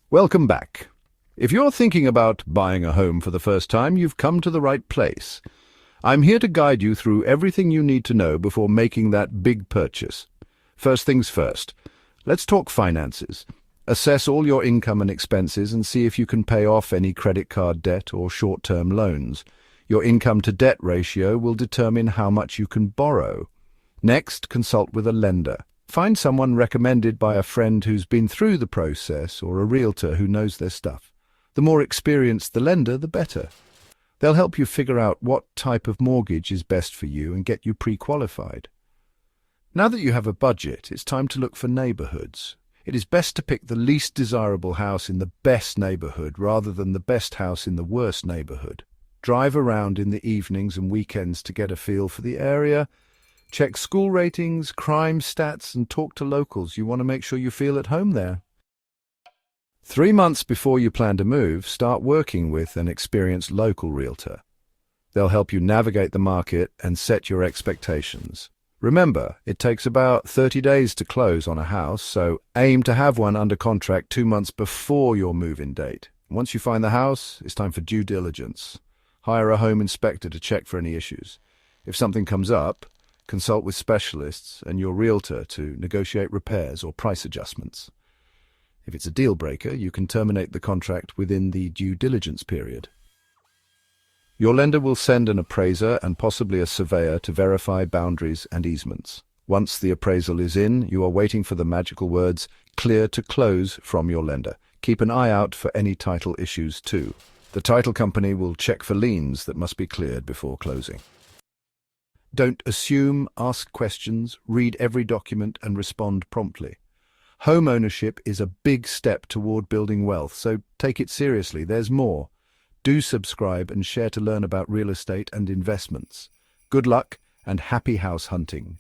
Welcome back. If you're thinking about buying a home for the first time, you've come to the right place. I'm here to guide you through everything you need to know before making that big purchase. First things first, let's talk finances. Assess all your income and expenses and see if you can pay off any credit card debt or short-term loans. Your income-to-debt ratio will determine how much you can borrow. Next, consult with a lender. Find someone recommended by a friend who's been through the process or a realtor who knows their stuff. The more experienced the lender, the better. They'll help you figure out what type of mortgage is best for you and get you pre-qualified. Now that you have a budget, it's time to look for neighborhoods. It is best to pick the least desirable house in the best neighborhood rather than the best house in the worst neighborhood. Drive around in the evenings and weekends to get a feel for the area. Check school ratings, crime stats, and talk to locals. You want to make sure you feel at home there. 3 months before you plan to move, start working with an experienced local realtor. They'll help you navigate the market and set your expectations. Remember, it takes about 30 days to close on a house, so aim to have one under contract 2 months before your move-in date. Once you find the house, it's time for due diligence. Hire a home inspector to check for any issues. If something comes up, consult with specialists and your realtor to negotiate repairs or price adjustments. If it's a deal breaker, you can terminate the contract within the due diligence period. Your lender will send an appraiser and possibly a surveyor to verify boundaries and easements. Once the appraisal is in, you are waiting for the magical words, "clear to close," from your lender. Keep an eye out for any title issues too. The title company will check for liens that must be cleared before closing. Don't assume, ask questions, read every document and respond promptly. Home ownership is a big step toward building wealth, so take it seriously. There's more. Do subscribe and share to learn about real estate and investments. Good luck and happy house hunting.